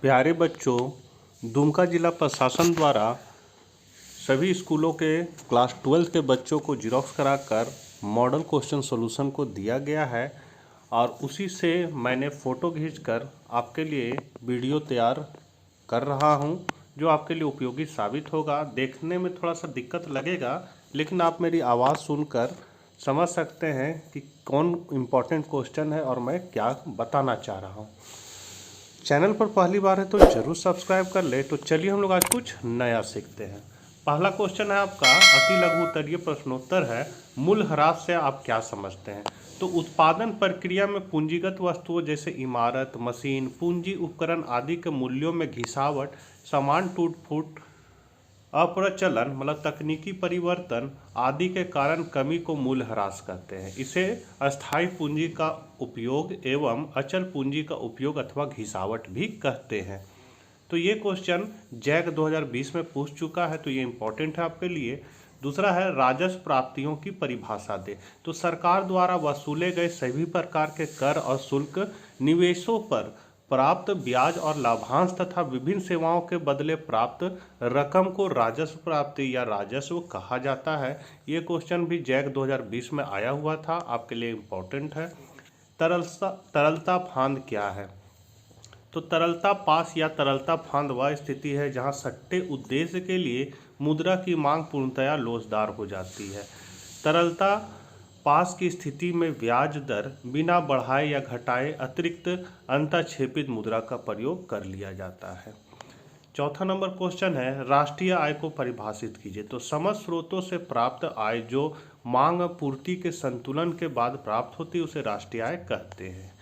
प्यारे बच्चों, दुमका जिला प्रशासन द्वारा सभी स्कूलों के क्लास 12 के बच्चों को जिरॉक्स कराकर मॉडल क्वेश्चन सॉल्यूशन को दिया गया है और उसी से मैंने फ़ोटो खींचकर आपके लिए वीडियो तैयार कर रहा हूं, जो आपके लिए उपयोगी साबित होगा। देखने में थोड़ा सा दिक्कत लगेगा, लेकिन आप मेरी आवाज़ सुनकर समझ सकते हैं कि कौन इम्पोर्टेंट क्वेश्चन है और मैं क्या बताना चाह रहा हूँ। चैनल पर पहली बार है तो जरूर सब्सक्राइब कर ले। तो चलिए हम लोग आज कुछ नया सीखते हैं। पहला क्वेश्चन है आपका अति लघु उत्तरीय प्रश्नोत्तर है, मूल्यह्रास से आप क्या समझते हैं। तो उत्पादन प्रक्रिया में पूंजीगत वस्तुओं जैसे इमारत, मशीन, पूंजी, उपकरण आदि के मूल्यों में घिसावट, सामान टूट फूट, अप्रचलन मतलब तकनीकी परिवर्तन आदि के कारण कमी को मूल्यह्रास कहते हैं। इसे अस्थायी पूंजी का उपयोग एवं अचल पूंजी का उपयोग अथवा घिसावट भी कहते हैं। तो ये क्वेश्चन जैक 2020 में पूछ चुका है, तो ये इम्पोर्टेंट है आपके लिए। दूसरा है राजस्व प्राप्तियों की परिभाषा दे। तो सरकार द्वारा वसूले गए सभी प्रकार के कर और शुल्क, निवेशों पर प्राप्त ब्याज और लाभांश तथा विभिन्न सेवाओं के बदले प्राप्त रकम को राजस्व प्राप्ति या राजस्व कहा जाता है। ये क्वेश्चन भी जैक 2020 में आया हुआ था, आपके लिए इम्पोर्टेंट है। तरलता फांद क्या है। तो तरलता पास या तरलता फांद वह स्थिति है जहां सट्टे उद्देश्य के लिए मुद्रा की मांग पूर्णतया लोचदार हो जाती है। तरलता पास की स्थिति में ब्याज दर बिना बढ़ाए या घटाए अतिरिक्त अंतःक्षेपित मुद्रा का प्रयोग कर लिया जाता है। चौथा नंबर क्वेश्चन है राष्ट्रीय आय को परिभाषित कीजिए। तो समस्त स्रोतों से प्राप्त आय जो मांग पूर्ति के संतुलन के बाद प्राप्त होती है उसे राष्ट्रीय आय कहते हैं।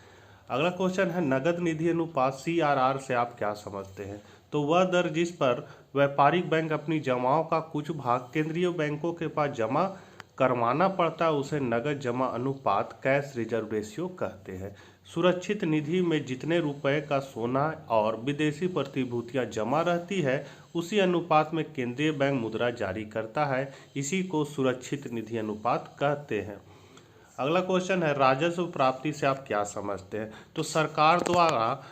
अगला क्वेश्चन है नगद निधि अनुपात CRR से आप क्या समझते हैं। तो वह दर जिस पर व्यापारिक बैंक अपनी जमाओं का कुछ भाग केंद्रीय बैंकों के पास जमा करवाना पड़ता है उसे नगद जमा अनुपात कैश रिजर्व रेशियो कहते हैं। सुरक्षित निधि में जितने रुपए का सोना और विदेशी प्रतिभूतियां जमा रहती है उसी अनुपात में केंद्रीय बैंक मुद्रा जारी करता है, इसी को सुरक्षित निधि अनुपात कहते हैं। अगला क्वेश्चन है राजस्व प्राप्ति से आप क्या समझते हैं। तो सरकार द्वारा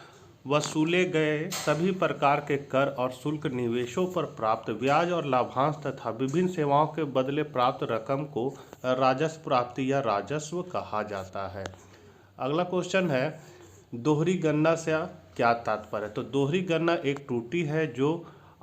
वसूले गए सभी प्रकार के कर और शुल्क, निवेशों पर प्राप्त ब्याज और लाभांश तथा विभिन्न सेवाओं के बदले प्राप्त रकम को राजस्व प्राप्ति या राजस्व कहा जाता है। अगला क्वेश्चन है दोहरी गणना से क्या तात्पर्य है। तो दोहरी गणना एक त्रुटि है जो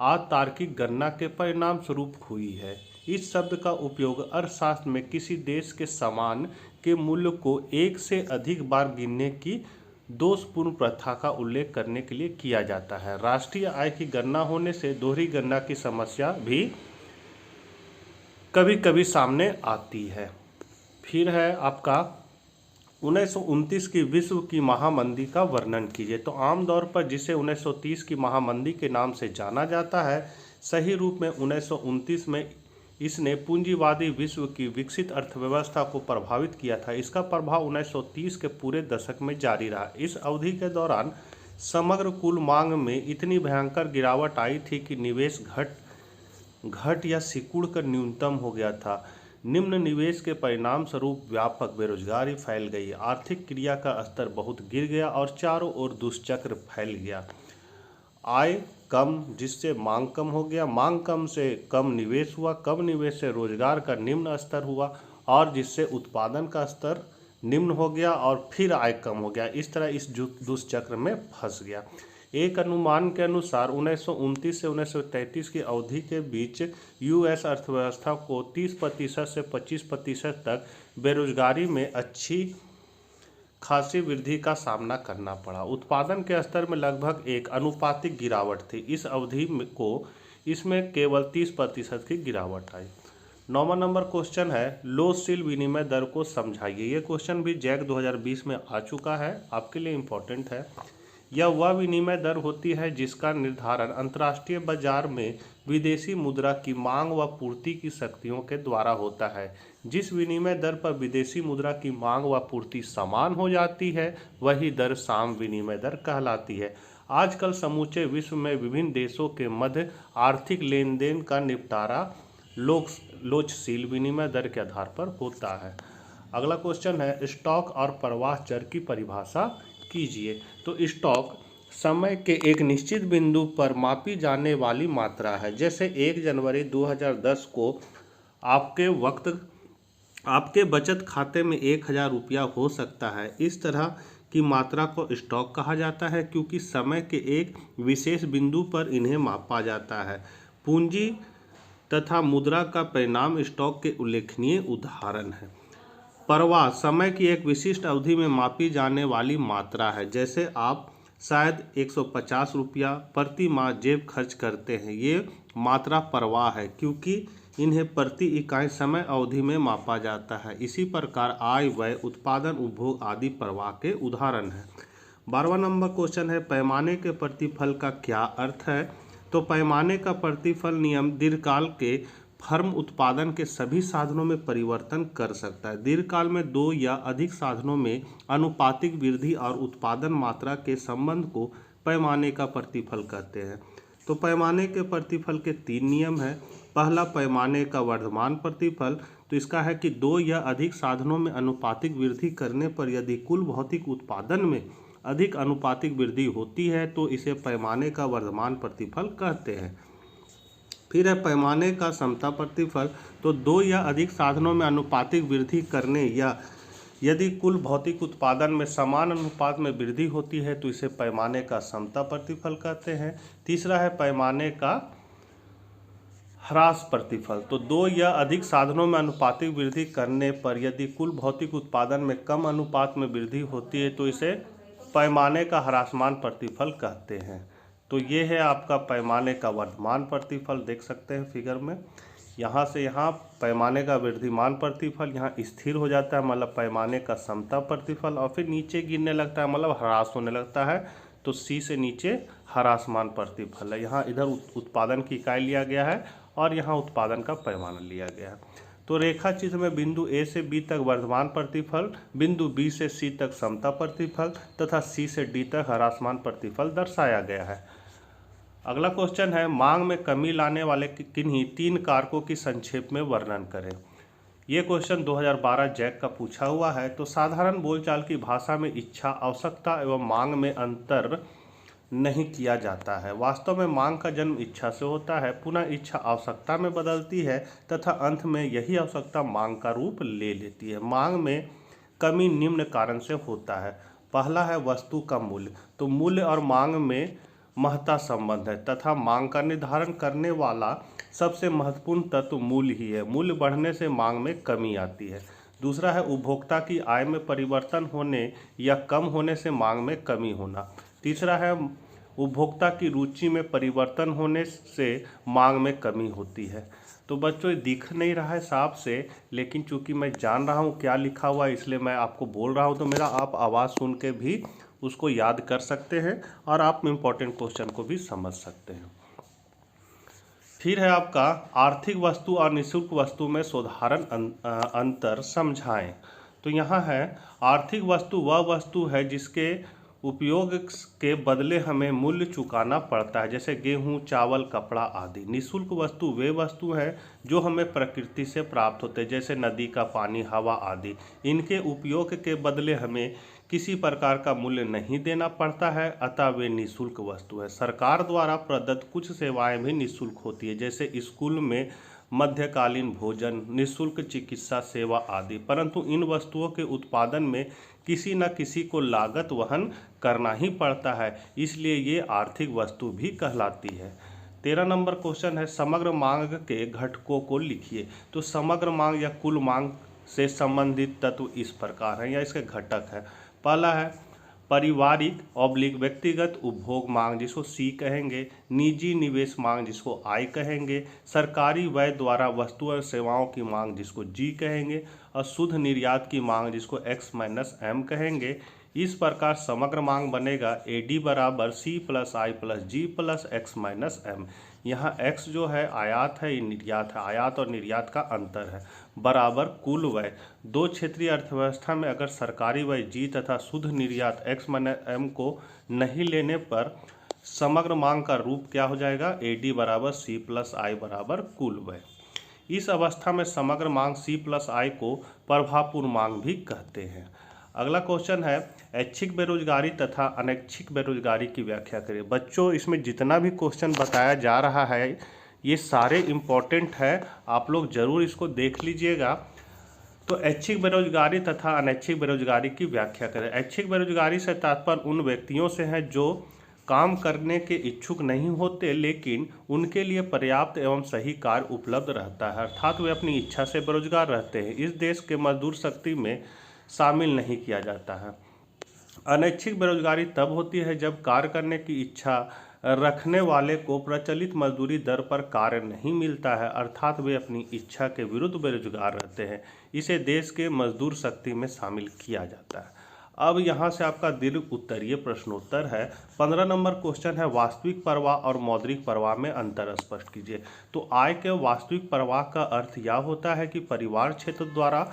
अतार्किक गणना के परिणाम स्वरूप हुई है। इस शब्द का उपयोग अर्थशास्त्र में किसी देश के सामान के मूल्य को एक से अधिक बार गिनने की दोषपूर्ण प्रथा का उल्लेख करने के लिए किया जाता है। राष्ट्रीय आय की गणना होने से दोहरी गणना की समस्या भी कभी कभी सामने आती है। फिर है आपका 1929 की विश्व की महामंदी का वर्णन कीजिए। तो आमतौर पर जिसे 1930 की महामंदी के नाम से जाना जाता है, सही रूप में 1929 में इसने पूंजीवादी विश्व की विकसित अर्थव्यवस्था को प्रभावित किया था। इसका प्रभाव 1930 के पूरे दशक में जारी रहा। इस अवधि के दौरान समग्र कुल मांग में इतनी भयंकर गिरावट आई थी कि निवेश घट या सिकुड़ कर न्यूनतम हो गया था। निम्न निवेश के परिणाम स्वरूप व्यापक बेरोजगारी फैल गई, आर्थिक क्रिया का स्तर बहुत गिर गया और चारों ओर दुष्चक्र फैल गया। आय कम जिससे मांग कम हो गया, मांग कम से कम निवेश हुआ, कम निवेश से रोजगार का निम्न स्तर हुआ और जिससे उत्पादन का स्तर निम्न हो गया और फिर आय कम हो गया। इस तरह इस दुष्चक्र में फंस गया। एक अनुमान के अनुसार 1929 से 1933 की अवधि के बीच यूएस अर्थव्यवस्था को 30% से 25% तक बेरोजगारी में अच्छी खासी वृद्धि का सामना करना पड़ा। उत्पादन के स्तर में लगभग एक अनुपातिक गिरावट थी। इस अवधि को इसमें केवल 30% की गिरावट आई। 9वां नंबर क्वेश्चन है लोचशील विनिमय दर को समझाइए। ये क्वेश्चन भी जैक 2020 में आ चुका है, आपके लिए इम्पोर्टेंट है। यह वह विनिमय दर होती है जिसका निर्धारण अंतर्राष्ट्रीय बाजार में विदेशी मुद्रा की मांग व पूर्ति की शक्तियों के द्वारा होता है। जिस विनिमय दर पर विदेशी मुद्रा की मांग व पूर्ति समान हो जाती है वही दर साम विनिमय दर कहलाती है। आजकल समूचे विश्व में विभिन्न देशों के मध्य आर्थिक लेन देन का निपटारा लोचशील विनिमय दर के आधार पर होता है। अगला क्वेश्चन है स्टॉक और प्रवाह चर की परिभाषा कीजिए। तो स्टॉक समय के एक निश्चित बिंदु पर मापी जाने वाली मात्रा है। जैसे 1 जनवरी 2010 को आपके बचत खाते में 1000 रुपया हो सकता है। इस तरह की मात्रा को स्टॉक कहा जाता है क्योंकि समय के एक विशेष बिंदु पर इन्हें मापा जाता है। पूंजी तथा मुद्रा का परिणाम स्टॉक के उल्लेखनीय उदाहरण है। परवाह समय की एक विशिष्ट अवधि में मापी जाने वाली मात्रा है। जैसे आप शायद 150 रुपया प्रति माह जेब खर्च करते हैं। ये मात्रा परवाह है क्योंकि इन्हें प्रति इकाई समय अवधि में मापा जाता है। इसी प्रकार आय, व्यय, उत्पादन, उपभोग आदि परवाह के उदाहरण हैं। 12वां नंबर क्वेश्चन है, पैमाने के प्रतिफल का क्या अर्थ है? तो पैमाने का प्रतिफल नियम दीर्घकाल के फर्म उत्पादन के सभी साधनों में परिवर्तन कर सकता है। दीर्घकाल में दो या अधिक साधनों में अनुपातिक वृद्धि और उत्पादन मात्रा के संबंध को पैमाने का प्रतिफल कहते हैं। तो पैमाने के प्रतिफल के 3 नियम हैं। पहला, पैमाने का वर्धमान प्रतिफल। तो इसका है कि दो या अधिक साधनों में अनुपातिक वृद्धि करने पर यदि कुल भौतिक उत्पादन में अधिक अनुपातिक वृद्धि होती है तो इसे पैमाने का वर्धमान प्रतिफल कहते हैं। फिर है पैमाने का समता प्रतिफल। तो दो या अधिक साधनों में अनुपातिक वृद्धि करने या यदि कुल भौतिक उत्पादन में समान अनुपात में वृद्धि होती है तो इसे पैमाने का समता प्रतिफल कहते हैं। तीसरा है पैमाने का ह्रास प्रतिफल। तो दो या अधिक साधनों में अनुपातिक वृद्धि करने पर यदि कुल भौतिक उत्पादन में कम अनुपात में वृद्धि होती है तो इसे पैमाने का ह्रासमान प्रतिफल कहते हैं। तो ये है आपका पैमाने का वर्धमान प्रतिफल, देख सकते हैं फिगर में। यहाँ से यहाँ पैमाने का वृद्धिमान प्रतिफल यहाँ स्थिर हो जाता है, मतलब पैमाने का समता प्रतिफल, और फिर नीचे गिरने लगता है, मतलब ह्रास होने लगता है। तो सी से नीचे ह्रासमान प्रतिफल है। यहाँ इधर उत्पादन की इकाई लिया गया है और यहाँ उत्पादन का पैमाना लिया गया है। तो रेखा चित्र में बिंदु ए से बी तक वर्धमान प्रतिफल, बिंदु बी से सी तक समता प्रतिफल तथा सी से डी तक ह्रासमान प्रतिफल दर्शाया गया है। अगला क्वेश्चन है, मांग में कमी लाने वाले किन्हीं 3 कारकों की संक्षेप में वर्णन करें। ये क्वेश्चन 2012 जैक का पूछा हुआ है। तो साधारण बोलचाल की भाषा में इच्छा, आवश्यकता एवं मांग में अंतर नहीं किया जाता है। वास्तव में मांग का जन्म इच्छा से होता है, पुनः इच्छा आवश्यकता में बदलती है तथा अंत में यही आवश्यकता मांग का रूप ले लेती है। मांग में कमी निम्न कारण से होता है। पहला है वस्तु का मूल्य। तो मूल्य और मांग में महत्ता संबंध है तथा मांग का निर्धारण करने वाला सबसे महत्वपूर्ण तत्व मूल्य ही है। मूल्य बढ़ने से मांग में कमी आती है। दूसरा है उपभोक्ता की आय में परिवर्तन होने या कम होने से मांग में कमी होना। तीसरा है उपभोक्ता की रुचि में परिवर्तन होने से मांग में कमी होती है। तो बच्चों, दिख नहीं रहा है साफ से, लेकिन चूंकि मैं जान रहा हूँ क्या लिखा हुआ है इसलिए मैं आपको बोल रहा हूँ। तो मेरा आप आवाज़ सुन के भी उसको याद कर सकते हैं और आप इम्पोर्टेंट क्वेश्चन को भी समझ सकते हैं। फिर है आपका आर्थिक वस्तु और निःशुल्क वस्तु में साधारण अंतर समझाएं। तो यहाँ है आर्थिक वस्तु वह वस्तु है जिसके उपयोग के बदले हमें मूल्य चुकाना पड़ता है, जैसे गेहूं, चावल, कपड़ा आदि। निःशुल्क वस्तु वे वस्तु हैं जो हमें प्रकृति से प्राप्त होते हैं, जैसे नदी का पानी, हवा आदि। इनके उपयोग के बदले हमें किसी प्रकार का मूल्य नहीं देना पड़ता है, अतः वे निःशुल्क वस्तु है। सरकार द्वारा प्रदत्त कुछ सेवाएं भी निःशुल्क होती है, जैसे स्कूल में मध्यकालीन भोजन, निःशुल्क चिकित्सा सेवा आदि। परंतु इन वस्तुओं के उत्पादन में किसी न किसी को लागत वहन करना ही पड़ता है, इसलिए ये आर्थिक वस्तु भी कहलाती है। 13 नंबर क्वेश्चन है, समग्र मांग के घटकों को लिखिए। तो समग्र मांग या कुल मांग से संबंधित तत्व इस प्रकार हैं या इसके घटक है। पहला है पारिवारिक व्यक्तिगत उपभोग मांग, जिसको सी कहेंगे। निजी निवेश मांग, जिसको आई कहेंगे। सरकारी व्यय द्वारा वस्तु और सेवाओं की मांग, जिसको जी कहेंगे। और शुद्ध निर्यात की मांग, जिसको x-m कहेंगे। इस प्रकार समग्र मांग बनेगा AD बराबर C+I+G+x-m। यहाँ x जो है आयात है, ये निर्यात है। आयात और निर्यात का अंतर है, बराबर कुल व्यय। दो क्षेत्रीय अर्थव्यवस्था में अगर सरकारी व्यय G तथा शुद्ध निर्यात x-m को नहीं लेने पर समग्र मांग का रूप क्या हो जाएगा? AD बराबर C+I बराबर कुल व्यय। इस अवस्था में समग्र मांग C+I को प्रभावपूर्ण मांग भी कहते हैं। अगला क्वेश्चन है ऐच्छिक बेरोजगारी तथा अनैच्छिक बेरोजगारी की व्याख्या करें। बच्चों इसमें जितना भी क्वेश्चन बताया जा रहा है ये सारे इम्पोर्टेंट है, आप लोग जरूर इसको देख लीजिएगा। तो ऐच्छिक बेरोजगारी तथा अनैच्छिक बेरोजगारी की व्याख्या करें। ऐच्छिक बेरोजगारी से तात्पर्य उन व्यक्तियों से है जो काम करने के इच्छुक नहीं होते लेकिन उनके लिए पर्याप्त एवं सही कार्य उपलब्ध रहता है, अर्थात वे अपनी इच्छा से बेरोजगार रहते हैं, इस देश के मजदूर शक्ति में शामिल नहीं किया जाता है। अनैच्छिक बेरोजगारी तब होती है जब कार्य करने की इच्छा रखने वाले को प्रचलित मजदूरी दर पर कार्य नहीं मिलता है, अर्थात वे अपनी इच्छा के विरुद्ध बेरोजगार रहते हैं, इसे देश के मजदूर शक्ति में शामिल किया जाता है। अब यहाँ से आपका दीर्घ उत्तरीय प्रश्नोत्तर है। 15 नंबर क्वेश्चन है वास्तविक प्रवाह और मौद्रिक प्रवाह में अंतर स्पष्ट कीजिए। तो आय के वास्तविक प्रवाह का अर्थ यह होता है कि परिवार क्षेत्र द्वारा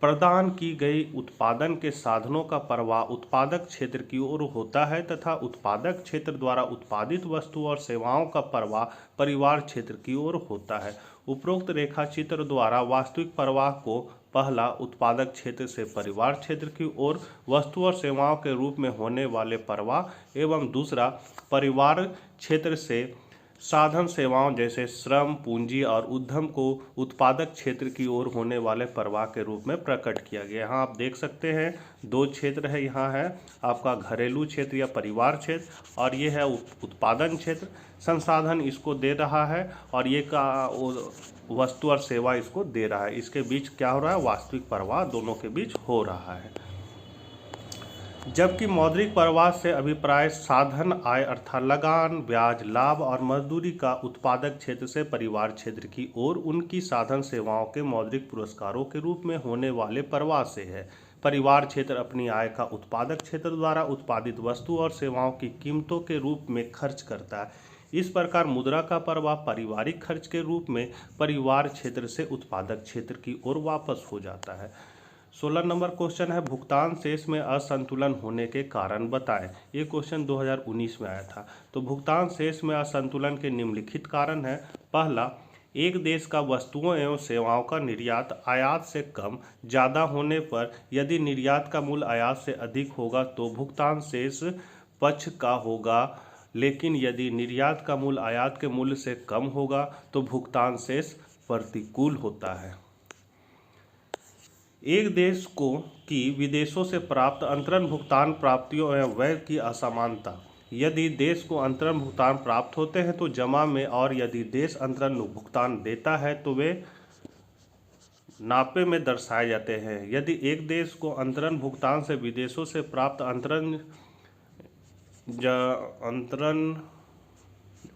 प्रदान की गई उत्पादन के साधनों का प्रवाह उत्पादक क्षेत्र की ओर होता है तथा उत्पादक क्षेत्र द्वारा उत्पादित वस्तु और सेवाओं का प्रवाह परिवार क्षेत्र की ओर होता है। उपरोक्त रेखा चित्र द्वारा वास्तविक प्रवाह को पहला उत्पादक क्षेत्र से परिवार क्षेत्र की ओर वस्तु और सेवाओं के रूप में होने वाले प्रवाह एवं दूसरा परिवार क्षेत्र से साधन सेवाओं जैसे श्रम पूंजी और उद्यम को उत्पादक क्षेत्र की ओर होने वाले प्रवाह के रूप में प्रकट किया गया। यहाँ आप देख सकते हैं दो क्षेत्र है, यहाँ है आपका घरेलू क्षेत्र या परिवार क्षेत्र और ये है उत्पादन क्षेत्र। संसाधन इसको दे रहा है और ये का वस्तु और सेवा इसको दे रहा है, इसके बीच क्या हो रहा है, वास्तविक प्रवाह दोनों के बीच हो रहा है। जबकि मौद्रिक प्रवाह से अभिप्राय साधन आय अर्थात लगान ब्याज लाभ और मजदूरी का उत्पादक क्षेत्र से परिवार क्षेत्र की ओर उनकी साधन सेवाओं के मौद्रिक पुरस्कारों के रूप में होने वाले प्रवाह से है। परिवार क्षेत्र अपनी आय का उत्पादक क्षेत्र द्वारा उत्पादित वस्तु और सेवाओं की कीमतों के रूप में खर्च करता है। इस प्रकार मुद्रा का प्रवाह पारिवारिक खर्च के रूप में परिवार क्षेत्र से उत्पादक क्षेत्र की ओर वापस हो जाता है। 16 नंबर क्वेश्चन है भुगतान शेष में असंतुलन होने के कारण बताएं। ये क्वेश्चन 2019 में आया था। तो भुगतान शेष में असंतुलन के निम्नलिखित कारण है। पहला, एक देश का वस्तुओं एवं सेवाओं का निर्यात आयात से कम ज़्यादा होने पर यदि निर्यात का मूल्य आयात से अधिक होगा तो भुगतान शेष पक्ष का होगा, लेकिन यदि निर्यात का मूल्य आयात के मूल्य से कम होगा तो भुगतान शेष प्रतिकूल होता है। एक देश को की विदेशों से प्राप्त अंतरण भुगतान प्राप्तियों एवं व्यय की असमानता। यदि देश को अंतरण भुगतान प्राप्त होते हैं तो जमा में, और यदि देश अंतरण भुगतान देता है तो वे नापे में दर्शाए जाते हैं। यदि एक देश को अंतरण भुगतान से विदेशों से प्राप्त अंतरण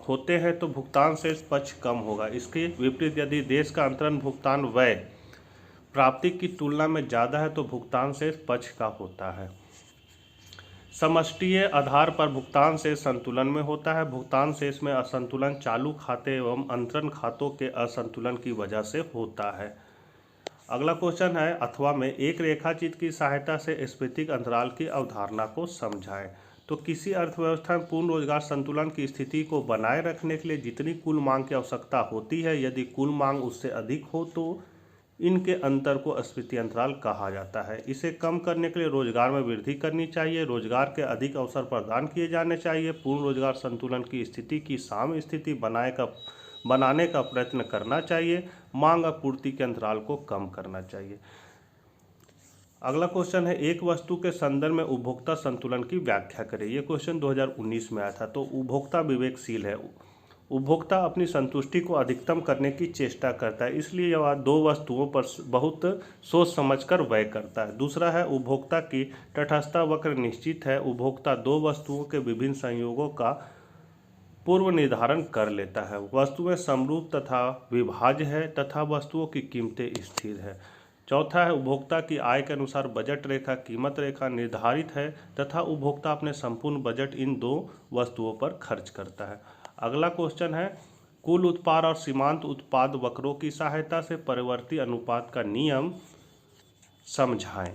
होते हैं तो भुगतान शेष पक्ष कम होगा। इसके विपरीत यदि देश का अंतरण भुगतान व्यय प्राप्ति की तुलना में ज़्यादा है तो भुगतान शेष पक्ष का होता है। समष्टीय आधार पर भुगतान शेष संतुलन में होता है। भुगतान शेष में असंतुलन चालू खाते एवं अंतरण खातों के असंतुलन की वजह से होता है। अगला क्वेश्चन है अथवा में एक रेखाचित्र की सहायता से स्फीतिक अंतराल की अवधारणा को समझाएं। तो किसी अर्थव्यवस्था में पूर्ण रोजगार संतुलन की स्थिति को बनाए रखने के लिए जितनी कुल मांग की आवश्यकता होती है, यदि कुल मांग उससे अधिक हो तो इनके अंतर को स्फीति अंतराल कहा जाता है। इसे कम करने के लिए रोजगार में वृद्धि करनी चाहिए, रोजगार के अधिक अवसर प्रदान किए जाने चाहिए, पूर्ण रोजगार संतुलन की स्थिति की साम्य स्थिति बनाने का प्रयत्न करना चाहिए, मांग और पूर्ति के अंतराल को कम करना चाहिए। अगला क्वेश्चन है एक वस्तु के संदर्भ में उपभोक्ता संतुलन की व्याख्या करें। ये क्वेश्चन 2019 में आया था। तो उपभोक्ता विवेकशील है, उपभोक्ता अपनी संतुष्टि को अधिकतम करने की चेष्टा करता है, इसलिए वह दो वस्तुओं पर बहुत सोच समझकर व्यय करता है। दूसरा है उपभोक्ता की तटस्थता वक्र निश्चित है, उपभोक्ता दो वस्तुओं के विभिन्न संयोगों का पूर्व निर्धारण कर लेता है, वस्तुएं समरूप तथा विभाज्य है तथा वस्तुओं की कीमतें स्थिर है। चौथा है उपभोक्ता की आय के अनुसार बजट रेखा कीमत रेखा निर्धारित है तथा उपभोक्ता अपने संपूर्ण बजट इन दो वस्तुओं पर खर्च करता है। अगला क्वेश्चन है कुल उत्पाद और सीमांत उत्पाद वक्रों की सहायता से परिवर्ती अनुपात का नियम समझाएं।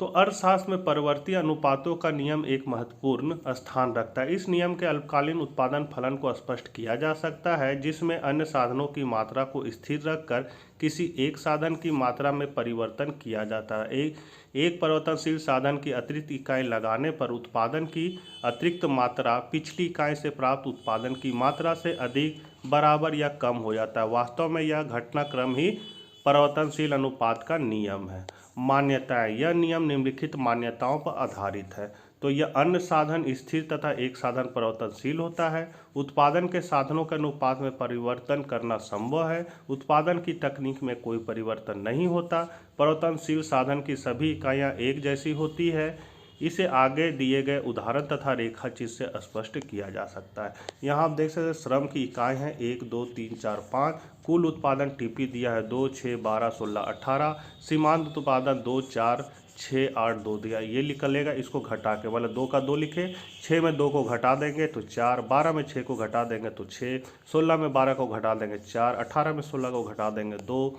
तो अर्थशास्त्र में परिवर्ती अनुपातों का नियम एक महत्वपूर्ण स्थान रखता है। इस नियम के अल्पकालीन उत्पादन फलन को स्पष्ट किया जा सकता है, जिसमें अन्य साधनों की मात्रा को स्थिर रखकर किसी एक साधन की मात्रा में परिवर्तन किया जाता है। एक परिवर्तनशील साधन की अतिरिक्त इकाई लगाने पर उत्पादन की अतिरिक्त मात्रा पिछली इकाई से प्राप्त उत्पादन की मात्रा से अधिक, बराबर या कम हो जाता है। वास्तव में यह घटनाक्रम ही परिवर्तनशील अनुपात का नियम है। मान्यताएं, यह नियम निम्नलिखित मान्यताओं पर आधारित है। तो यह अन्य साधन स्थिर तथा एक साधन परिवर्तनशील होता है। उत्पादन के साधनों के अनुपात में परिवर्तन करना संभव है। उत्पादन की तकनीक में कोई परिवर्तन नहीं होता। परिवर्तनशील साधन की सभी इकाइयां एक जैसी होती है। इसे आगे दिए गए उदाहरण तथा रेखाचित्र से स्पष्ट किया जा सकता है। यहाँ आप देख सकते हैं श्रम की इकाई हैं 1, 2, 3, 4, 5। कुल उत्पादन टीपी दिया है 2, 6, 12, 16, 18। सीमांत उत्पादन 2, 4, 6, 8, 2 दिया। ये निकलेगा, इसको घटा के मतलब 2 का 2 लिखे, 6 में 2 को घटा देंगे तो 4, 12 में 6 को घटा देंगे तो 6, 16 में 12 को घटा देंगे 4, 18 में 16 को घटा देंगे 2।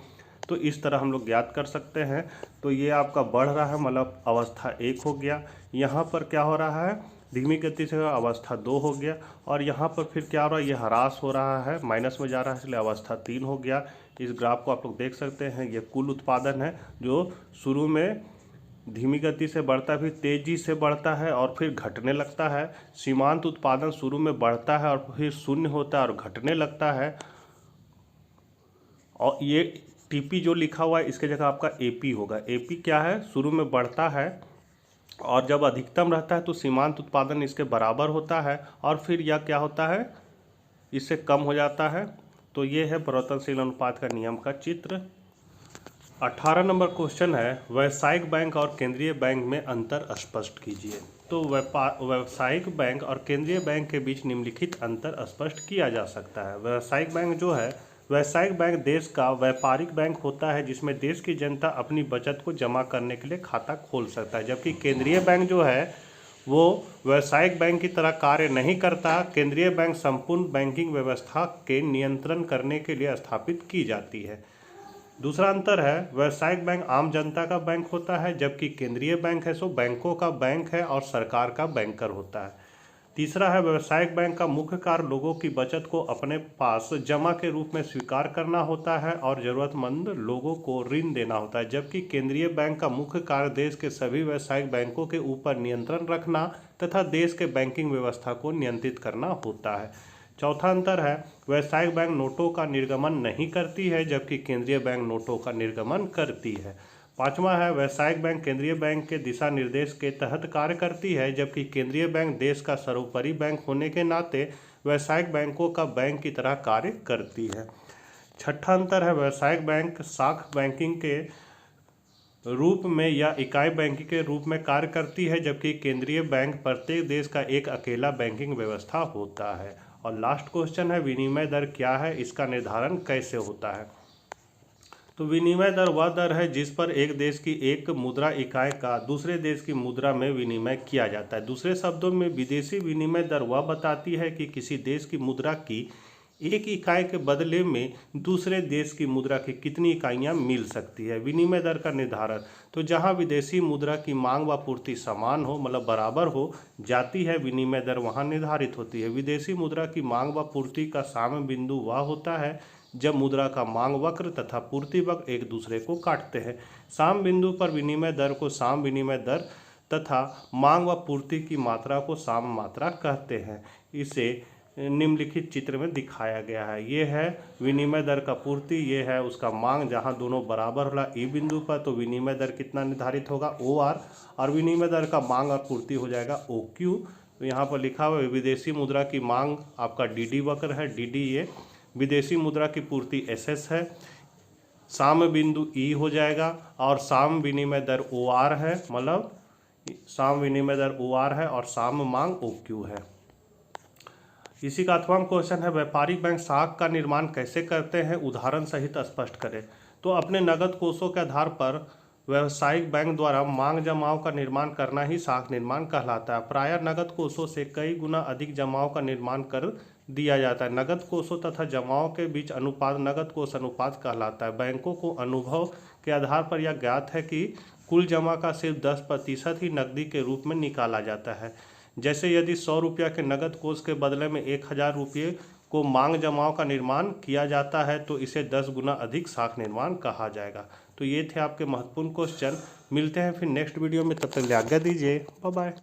तो इस तरह हम लोग ज्ञात कर सकते हैं। तो ये आपका बढ़ रहा है, मतलब अवस्था 1 हो गया। यहाँ पर क्या हो रहा है, धीमी गति से अवस्था 2 हो गया। और यहाँ पर फिर क्या हो रहा है, ये ह्रास हो रहा है, माइनस में जा रहा है, इसलिए अवस्था 3 हो गया। इस ग्राफ को आप लोग देख सकते हैं। ये कुल उत्पादन है जो शुरू में धीमी गति से बढ़ता है, फिर तेजी से बढ़ता है और फिर घटने लगता है। सीमांत उत्पादन शुरू में बढ़ता है और फिर शून्य होता है और घटने लगता है। और ये टीपी जो लिखा हुआ है इसके जगह आपका एपी होगा। एपी क्या है, शुरू में बढ़ता है और जब अधिकतम रहता है तो सीमांत उत्पादन इसके बराबर होता है और फिर यह क्या होता है, इससे कम हो जाता है। तो ये है परिवर्तनशील अनुपात का नियम का चित्र। 18 नंबर क्वेश्चन है, व्यावसायिक बैंक और केंद्रीय बैंक में अंतर स्पष्ट कीजिए। तो व्यावसायिक बैंक और केंद्रीय बैंक के बीच निम्नलिखित अंतर स्पष्ट किया जा सकता है। व्यावसायिक बैंक जो है, व्यावसायिक बैंक देश का व्यापारिक बैंक होता है जिसमें देश की जनता अपनी बचत को जमा करने के लिए खाता खोल सकता है। जबकि केंद्रीय बैंक जो है वो व्यावसायिक बैंक की तरह कार्य नहीं करता। केंद्रीय बैंक संपूर्ण बैंकिंग व्यवस्था के नियंत्रण करने के लिए स्थापित की जाती है। दूसरा अंतर है, व्यावसायिक बैंक आम जनता का बैंक होता है, जबकि केंद्रीय बैंक है सो बैंकों का बैंक है और सरकार का बैंकर होता है। तीसरा है, व्यावसायिक बैंक का मुख्य कार्य लोगों की बचत को अपने पास जमा के रूप में स्वीकार करना होता है और ज़रूरतमंद लोगों को ऋण देना होता है। जबकि केंद्रीय बैंक का मुख्य कार्य देश के सभी व्यावसायिक बैंकों के ऊपर नियंत्रण रखना तथा देश के बैंकिंग व्यवस्था को नियंत्रित करना होता है। चौथा अंतर है, व्यावसायिक बैंक नोटों का निर्गमन नहीं करती है, जबकि केंद्रीय बैंक नोटों का निर्गमन करती है। पांचवा है, व्यावसायिक बैंक केंद्रीय बैंक के दिशा निर्देश के तहत कार्य करती है, जबकि केंद्रीय बैंक देश का सर्वोपरि बैंक होने के नाते व्यावसायिक बैंकों का बैंक की तरह कार्य करती है। छठा अंतर है, व्यावसायिक बैंक शाखा बैंकिंग के रूप में या इकाई बैंकिंग के रूप में कार्य करती है, जबकि केंद्रीय बैंक प्रत्येक देश का एक अकेला बैंकिंग व्यवस्था होता है। और लास्ट क्वेश्चन है, विनिमय दर क्या है, इसका निर्धारण कैसे होता है। तो विनिमय दर वह दर है जिस पर एक देश की एक मुद्रा इकाई का दूसरे देश की मुद्रा में विनिमय किया जाता है। दूसरे शब्दों में विदेशी विनिमय दर वह बताती है कि किसी देश की मुद्रा की एक इकाई के बदले में दूसरे देश की मुद्रा की कितनी इकाइयां मिल सकती है। विनिमय दर का निर्धारण, तो जहां विदेशी मुद्रा की मांग व पूर्ति समान हो, मतलब बराबर हो जाती है, विनिमय दर वहां निर्धारित होती है। विदेशी मुद्रा की मांग व पूर्ति का साम्य बिंदु वह होता है जब मुद्रा का मांग वक्र तथा पूर्ति वक्र एक दूसरे को काटते हैं। साम बिंदु पर विनिमय दर को साम विनिमय दर तथा मांग व पूर्ति की मात्रा को साम मात्रा कहते हैं। इसे निम्नलिखित चित्र में दिखाया गया है। ये है विनिमय दर का पूर्ति, ये है उसका मांग, जहां दोनों बराबर होला ई बिंदु पर तो विनिमय दर कितना निर्धारित होगा, OR, और विनिमय दर का मांग और पूर्ति हो जाएगा OQ। तो यहाँ पर लिखा हुआ है विदेशी मुद्रा की मांग आपका DD वक्र है, DD ये विदेशी मुद्रा की पूर्ति SS है, साम बिंदु E हो जाएगा और साम विनिमय दर OR है, मतलब साम विनिमय दर OR है और साम मांग OQ है। इसी का 8वां क्वेश्चन है, व्यापारिक बैंक शाखा का निर्माण कैसे करते हैं, उदाहरण सहित स्पष्ट करें। तो अपने नगद कोषों के आधार पर व्यावसायिक बैंक द्वारा मांग जमाव का निर्माण करना ही शाखा निर्माण कहलाता है। प्रायः नगद कोषों से कई गुना अधिक जमाव का निर्माण कर दिया जाता है। नगद कोषों तथा जमाव के बीच अनुपात नगद कोष अनुपात कहलाता है। बैंकों को अनुभव के आधार पर यह ज्ञात है कि कुल जमा का सिर्फ 10% ही नकदी के रूप में निकाला जाता है। जैसे यदि 100 रुपया के नगद कोष के बदले में 1000 रुपये को मांग जमाओं का निर्माण किया जाता है तो इसे 10 गुना अधिक साख निर्माण कहा जाएगा। तो ये थे आपके महत्वपूर्ण क्वेश्चन। मिलते हैं फिर नेक्स्ट वीडियो में, तब तक आज्ञा दीजिए। Bye bye.